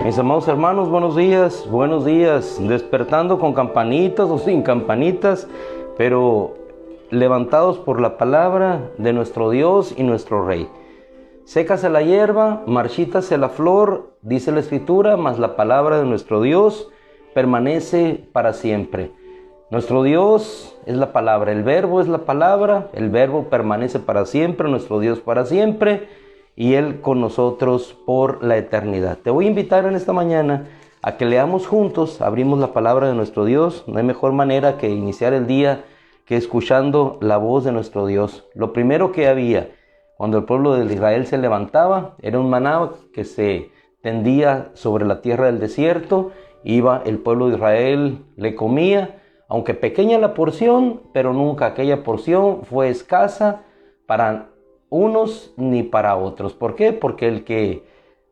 Mis amados hermanos, buenos días, despertando con campanitas o sin campanitas, pero levantados por la palabra de nuestro Dios y nuestro Rey. Sécase la hierba, marchítase la flor, dice la Escritura, mas la palabra de nuestro Dios permanece para siempre. Nuestro Dios es la palabra, el verbo es la palabra, el verbo permanece para siempre, nuestro Dios para siempre, y Él con nosotros por la eternidad. Te voy a invitar en esta mañana a que leamos juntos, abrimos la palabra de nuestro Dios. No hay mejor manera que iniciar el día que escuchando la voz de nuestro Dios. Lo primero que había cuando el pueblo de Israel se levantaba era un maná que se tendía sobre la tierra del desierto. Iba el pueblo de Israel, le comía, aunque pequeña la porción, pero nunca aquella porción fue escasa para unos ni para otros. ¿Por qué? Porque el que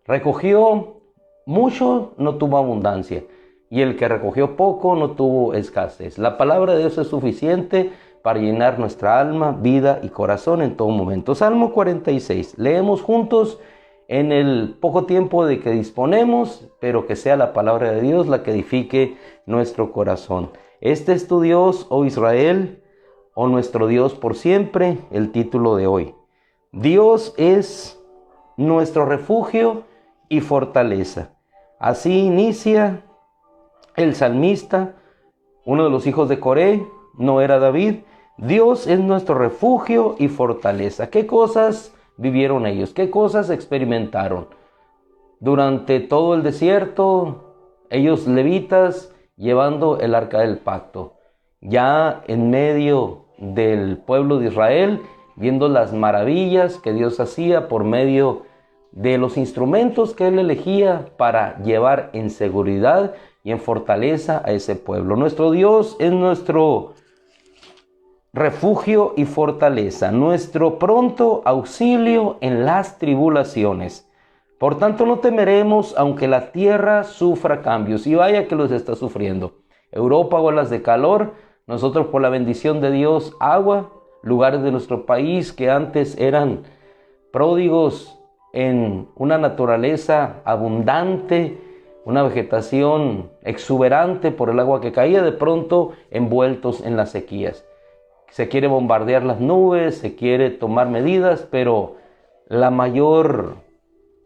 recogió mucho no tuvo abundancia, y el que recogió poco no tuvo escasez. La palabra de Dios es suficiente para llenar nuestra alma, vida y corazón en todo momento. Salmo 46. Leemos juntos en el poco tiempo de que disponemos, pero que sea la palabra de Dios la que edifique nuestro corazón. Este es tu Dios, oh Israel, oh nuestro Dios por siempre. El título de hoy: Dios es nuestro refugio y fortaleza. Así inicia el salmista, uno de los hijos de Coré, no era David. Dios es nuestro refugio y fortaleza. ¿Qué cosas vivieron ellos? ¿Qué cosas experimentaron? Durante todo el desierto, ellos levitas llevando el arca del pacto. Ya en medio del pueblo de Israel, viendo las maravillas que Dios hacía por medio de los instrumentos que Él elegía para llevar en seguridad y en fortaleza a ese pueblo. Nuestro Dios es nuestro refugio y fortaleza, nuestro pronto auxilio en las tribulaciones. Por tanto, no temeremos aunque la tierra sufra cambios, y vaya que los está sufriendo. Europa, olas de calor, nosotros por la bendición de Dios, agua. Lugares de nuestro país que antes eran pródigos en una naturaleza abundante, una vegetación exuberante por el agua que caía, de pronto envueltos en las sequías. Se quiere bombardear las nubes, se quiere tomar medidas, pero la mayor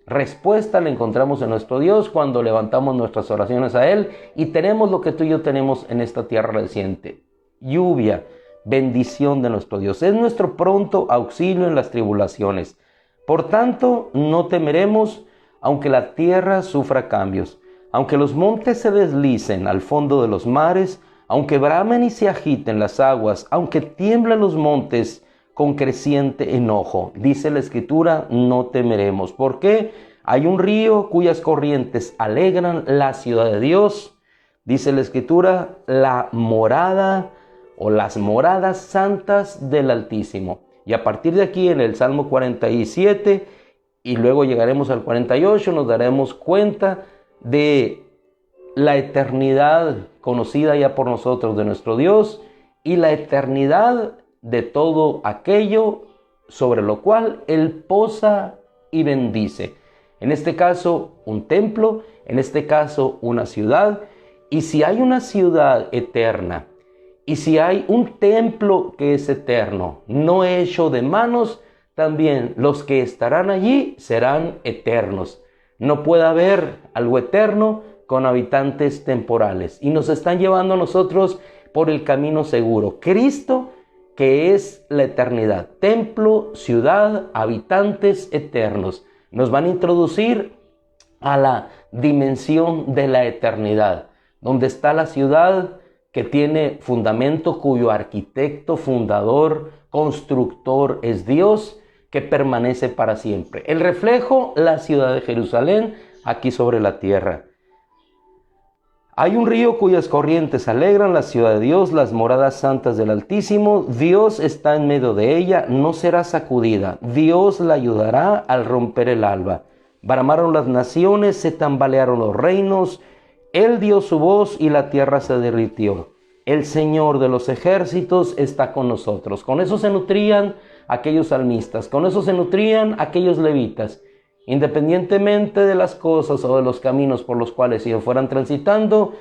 respuesta la encontramos en nuestro Dios cuando levantamos nuestras oraciones a Él y tenemos lo que tú y yo tenemos en esta tierra reciente: lluvia, bendición de nuestro Dios. Es nuestro pronto auxilio en las tribulaciones. Por tanto, no temeremos aunque la tierra sufra cambios, aunque los montes se deslicen al fondo de los mares, aunque bramen y se agiten las aguas, aunque tiemblen los montes con creciente enojo. Dice la Escritura, no temeremos. ¿Por qué? Hay un río cuyas corrientes alegran la ciudad de Dios. Dice la Escritura, la morada o las moradas santas del Altísimo. Y a partir de aquí, en el Salmo 47, y luego llegaremos al 48, nos daremos cuenta de la eternidad conocida ya por nosotros de nuestro Dios y la eternidad de todo aquello sobre lo cual Él posa y bendice. En este caso, un templo, en este caso, una ciudad. Y si hay una ciudad eterna, y si hay un templo que es eterno, no hecho de manos, también los que estarán allí serán eternos. No puede haber algo eterno con habitantes temporales. Y nos están llevando a nosotros por el camino seguro. Cristo, que es la eternidad. Templo, ciudad, habitantes eternos. Nos van a introducir a la dimensión de la eternidad, donde está la ciudad que tiene fundamento, cuyo arquitecto, fundador, constructor es Dios, que permanece para siempre. El reflejo, la ciudad de Jerusalén, aquí sobre la tierra. Hay un río cuyas corrientes alegran la ciudad de Dios, las moradas santas del Altísimo. Dios está en medio de ella, no será sacudida. Dios la ayudará al romper el alba. Bramaron las naciones, se tambalearon los reinos. Él dio su voz y la tierra se derritió. El Señor de los ejércitos está con nosotros. Con eso se nutrían aquellos salmistas, con eso se nutrían aquellos levitas. Independientemente de las cosas o de los caminos por los cuales ellos fueran transitando,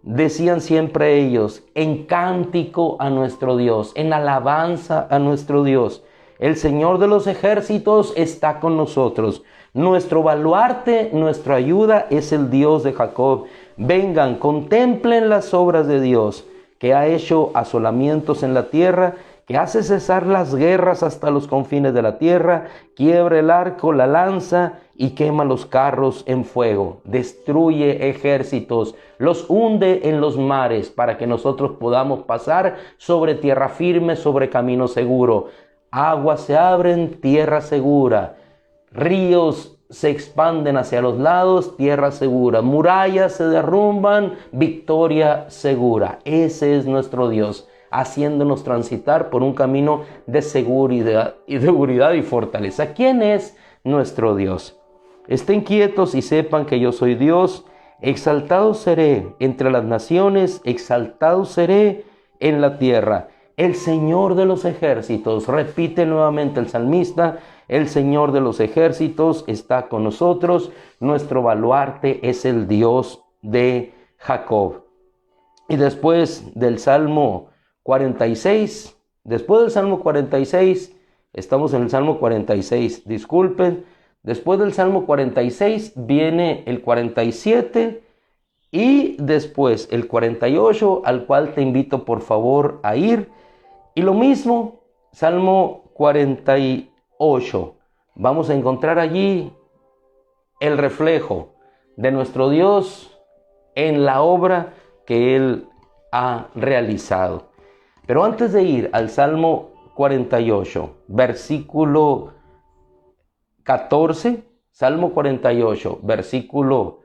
decían siempre ellos, en cántico a nuestro Dios, en alabanza a nuestro Dios. El Señor de los ejércitos está con nosotros. Nuestro baluarte, nuestra ayuda es el Dios de Jacob. Vengan, contemplen las obras de Dios, que ha hecho asolamientos en la tierra, que hace cesar las guerras hasta los confines de la tierra, quiebra el arco, la lanza y quema los carros en fuego, destruye ejércitos, los hunde en los mares para que nosotros podamos pasar sobre tierra firme, sobre camino seguro. Aguas se abren, tierra segura, ríos se expanden hacia los lados, tierra segura, murallas se derrumban, victoria segura. Ese es nuestro Dios, haciéndonos transitar por un camino de seguridad y fortaleza. ¿Quién es nuestro Dios? Estén quietos y sepan que yo soy Dios. Exaltado seré entre las naciones, exaltado seré en la tierra. El Señor de los ejércitos, repite nuevamente el salmista, el Señor de los ejércitos está con nosotros. Nuestro baluarte es el Dios de Jacob. Y después del Salmo 46, estamos en el Salmo 46, disculpen, después del Salmo 46 viene el 47 y después el 48, al cual te invito por favor a ir. Y lo mismo, Salmo 48, vamos a encontrar allí el reflejo de nuestro Dios en la obra que Él ha realizado. Pero antes de ir al Salmo 48, versículo 14, Salmo 48, versículo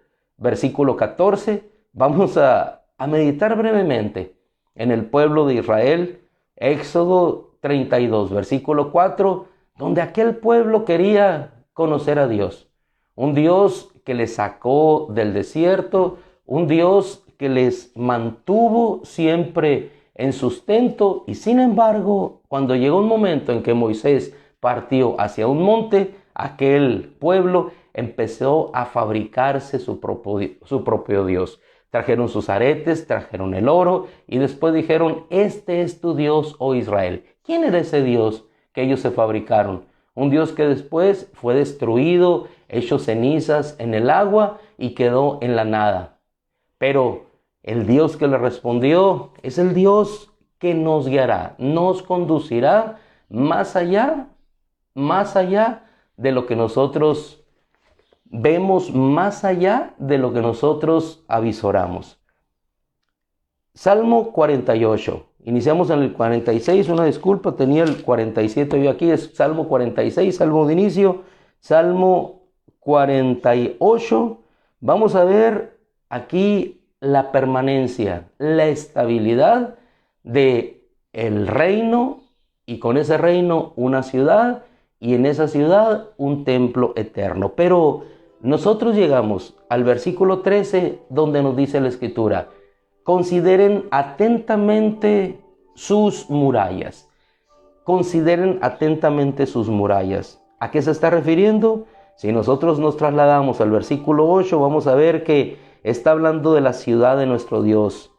14, vamos a meditar brevemente en el pueblo de Israel. Éxodo 32, versículo 4, donde aquel pueblo quería conocer a Dios. Un Dios que les sacó del desierto, un Dios que les mantuvo siempre en sustento, y sin embargo, cuando llegó un momento en que Moisés partió hacia un monte, aquel pueblo empezó a fabricarse su propio Dios. Trajeron sus aretes, trajeron el oro y después dijeron, este es tu Dios, oh Israel. ¿Quién era ese Dios que ellos se fabricaron? Un Dios que después fue destruido, hecho cenizas en el agua y quedó en la nada. Pero el Dios que le respondió es el Dios que nos guiará, nos conducirá más allá de lo que nosotros vemos, más allá de lo que nosotros avisoramos. Salmo 48. Iniciamos en el 46, una disculpa, tenía el 47 yo aquí, es Salmo 46, Salmo de inicio, Salmo 48. Vamos a ver aquí la permanencia, la estabilidad de el reino, y con ese reino una ciudad, y en esa ciudad un templo eterno. Pero nosotros llegamos al versículo 13, donde nos dice la Escritura, consideren atentamente sus murallas. Consideren atentamente sus murallas. ¿A qué se está refiriendo? Si nosotros nos trasladamos al versículo 8, vamos a ver que está hablando de la ciudad de nuestro Dios.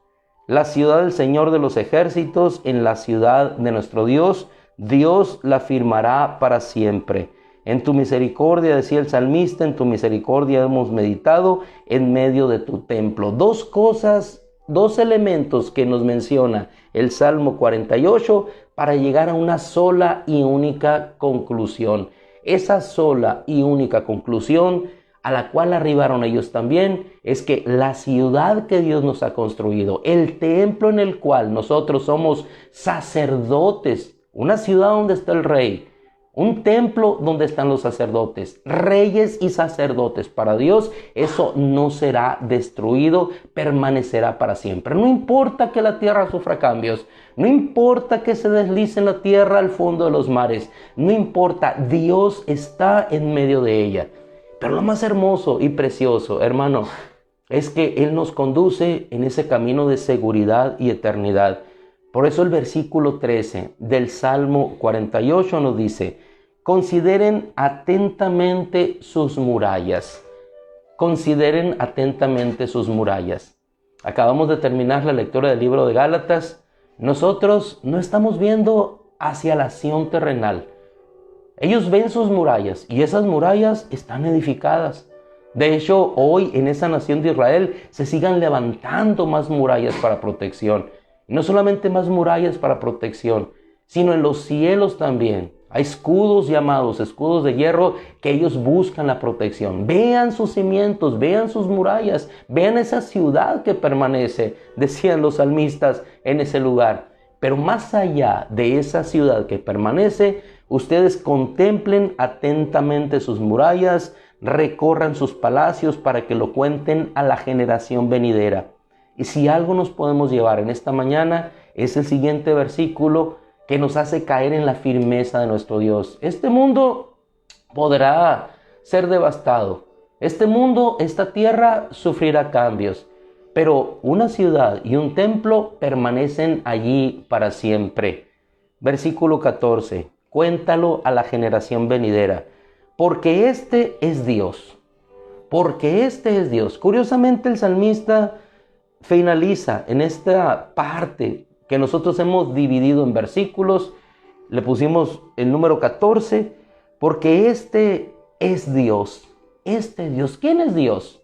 La ciudad del Señor de los ejércitos, en la ciudad de nuestro Dios, Dios la firmará para siempre. En tu misericordia, decía el salmista, en tu misericordia hemos meditado en medio de tu templo. Dos cosas, dos elementos que nos menciona el Salmo 48 para llegar a una sola y única conclusión. Esa sola y única conclusión a la cual arribaron ellos también es que la ciudad que Dios nos ha construido, el templo en el cual nosotros somos sacerdotes, una ciudad donde está el rey, Un templo donde están los sacerdotes, reyes y sacerdotes. Para Dios eso no será destruido, permanecerá para siempre. No importa que la tierra sufra cambios, no importa que se deslice la tierra al fondo de los mares, no importa, Dios está en medio de ella. Pero lo más hermoso y precioso, hermano, es que Él nos conduce en ese camino de seguridad y eternidad. Por eso el versículo 13 del Salmo 48 nos dice: consideren atentamente sus murallas. Consideren atentamente sus murallas. Acabamos de terminar la lectura del libro de Gálatas. Nosotros no estamos viendo hacia la Sión terrenal. Ellos ven sus murallas y esas murallas están edificadas. De hecho, hoy en esa nación de Israel se sigan levantando más murallas para protección. Y no solamente más murallas para protección, sino en los cielos también. Hay escudos llamados escudos de hierro que ellos buscan la protección. Vean sus cimientos, vean sus murallas, vean esa ciudad que permanece, decían los salmistas, en ese lugar. Pero más allá de esa ciudad que permanece, ustedes contemplen atentamente sus murallas, recorran sus palacios para que lo cuenten a la generación venidera. Y si algo nos podemos llevar en esta mañana es el siguiente versículo que nos hace caer en la firmeza de nuestro Dios. Este mundo podrá ser devastado. Este mundo, esta tierra sufrirá cambios. Pero una ciudad y un templo permanecen allí para siempre. Versículo 14. Cuéntalo a la generación venidera. Porque este es Dios. Porque este es Dios. Curiosamente el salmista finaliza en esta parte que nosotros hemos dividido en versículos. Le pusimos el número 14. Porque este es Dios. Este es Dios. ¿Quién es Dios?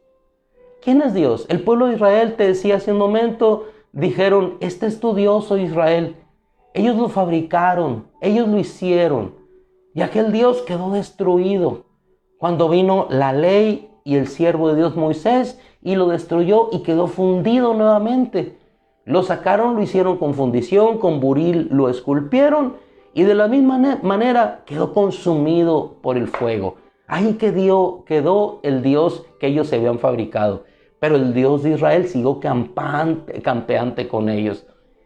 ¿Quién es Dios? El pueblo de Israel, te decía hace un momento, dijeron: este es tu Dios, oh Israel. Ellos lo fabricaron, ellos lo hicieron. Y aquel Dios quedó destruido cuando vino la ley y el siervo de Dios Moisés y lo destruyó y quedó fundido nuevamente. Lo sacaron, lo hicieron con fundición, con buril lo esculpieron y de la misma manera quedó consumido por el fuego. Ahí quedó el Dios que ellos se habían fabricado. Pero el Dios de Israel siguió campeante con ellos.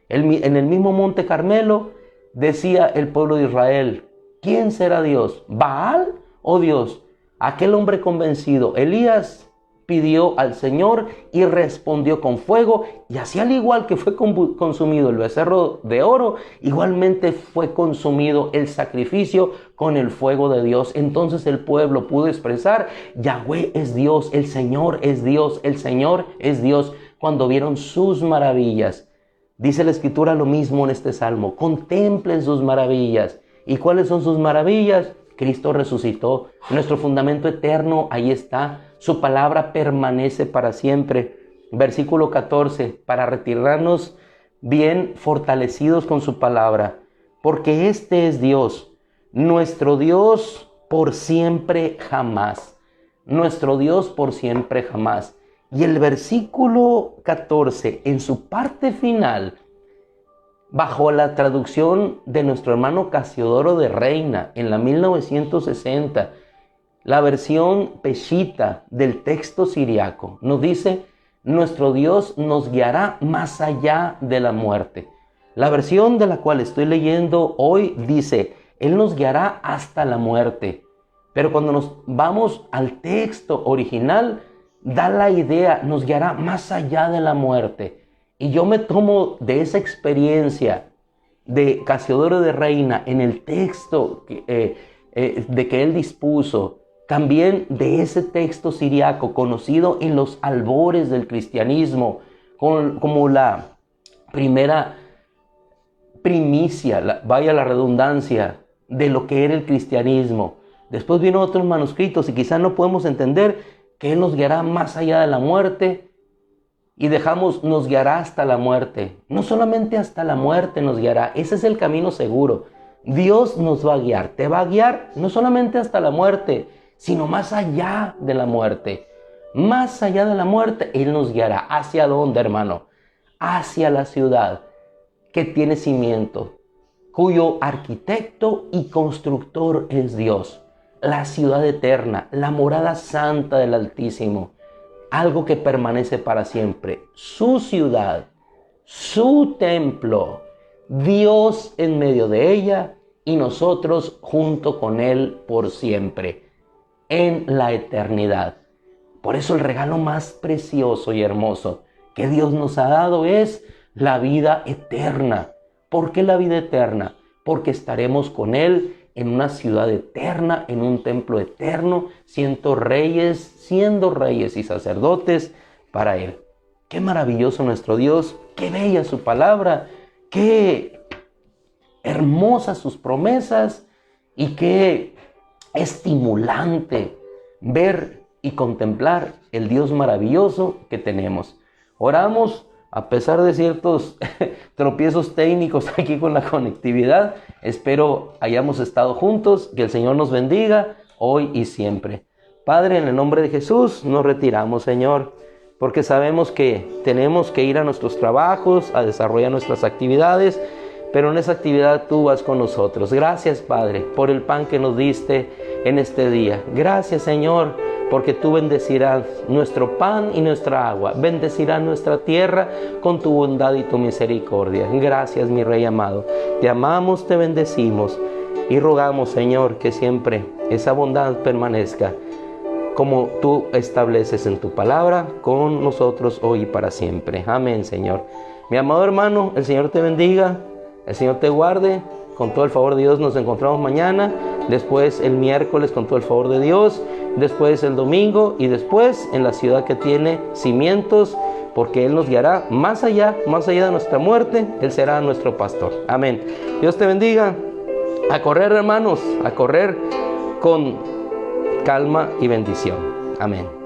En el mismo monte Carmelo decía el pueblo de Israel: ¿quién será Dios? ¿Baal o Dios? Aquel hombre convencido, Elías, pidió al Señor y respondió con fuego, y así al igual que fue consumido el becerro de oro, igualmente fue consumido el sacrificio con el fuego de Dios. Entonces el pueblo pudo expresar: Yahweh es Dios, el Señor es Dios, el Señor es Dios, cuando vieron sus maravillas. Dice la Escritura lo mismo en este salmo: contemplen sus maravillas. ¿Y cuáles son sus maravillas? Cristo resucitó, nuestro fundamento eterno ahí está, su palabra permanece para siempre. Versículo 14, para retirarnos bien fortalecidos con su palabra, porque este es Dios, nuestro Dios por siempre jamás, nuestro Dios por siempre jamás. Y el versículo 14, en su parte final, bajo la traducción de nuestro hermano Casiodoro de Reina en la 1960, la versión peshita del texto siriaco, nos dice: nuestro Dios nos guiará más allá de la muerte. La versión de la cual estoy leyendo hoy dice: Él nos guiará hasta la muerte. Pero cuando nos vamos al texto original, da la idea: nos guiará más allá de la muerte. Y yo me tomo de esa experiencia de Casiodoro de Reina en el texto de que él dispuso, también de ese texto siriaco conocido en los albores del cristianismo como la primera primicia, vaya la redundancia, de lo que era el cristianismo. Después vino otros manuscritos y quizás no podemos entender que Él nos guiará más allá de la muerte. Y nos guiará hasta la muerte. No solamente hasta la muerte nos guiará, ese es el camino seguro. Dios nos va a guiar, te va a guiar no solamente hasta la muerte, sino más allá de la muerte. Más allá de la muerte, Él nos guiará. ¿Hacia dónde, hermano? Hacia la ciudad que tiene cimiento, cuyo arquitecto y constructor es Dios. La ciudad eterna, la morada santa del Altísimo, algo que permanece para siempre, su ciudad, su templo, Dios en medio de ella y nosotros junto con Él por siempre, en la eternidad. Por eso el regalo más precioso y hermoso que Dios nos ha dado es la vida eterna. ¿Por qué la vida eterna? Porque estaremos con Él en una ciudad eterna, en un templo eterno, siendo reyes y sacerdotes para Él. Qué maravilloso nuestro Dios, qué bella su palabra, qué hermosas sus promesas y qué estimulante ver y contemplar el Dios maravilloso que tenemos. Oramos a pesar de ciertos tropiezos técnicos aquí con la conectividad. Espero hayamos estado juntos, que el Señor nos bendiga hoy y siempre. Padre, en el nombre de Jesús nos retiramos, Señor, porque sabemos que tenemos que ir a nuestros trabajos, a desarrollar nuestras actividades, pero en esa actividad tú vas con nosotros. Gracias, Padre, por el pan que nos diste en este día. Gracias, Señor, porque tú bendecirás nuestro pan y nuestra agua. Bendecirás nuestra tierra con tu bondad y tu misericordia. Gracias, mi Rey amado. Te amamos, te bendecimos y rogamos, Señor, que siempre esa bondad permanezca como tú estableces en tu palabra con nosotros hoy y para siempre. Amén, Señor. Mi amado hermano, el Señor te bendiga, el Señor te guarde. Con todo el favor de Dios nos encontramos mañana, después el miércoles con todo el favor de Dios, después el domingo y después en la ciudad que tiene cimientos, porque Él nos guiará más allá de nuestra muerte. Él será nuestro pastor. Amén. Dios te bendiga. A correr, hermanos, a correr con calma y bendición. Amén.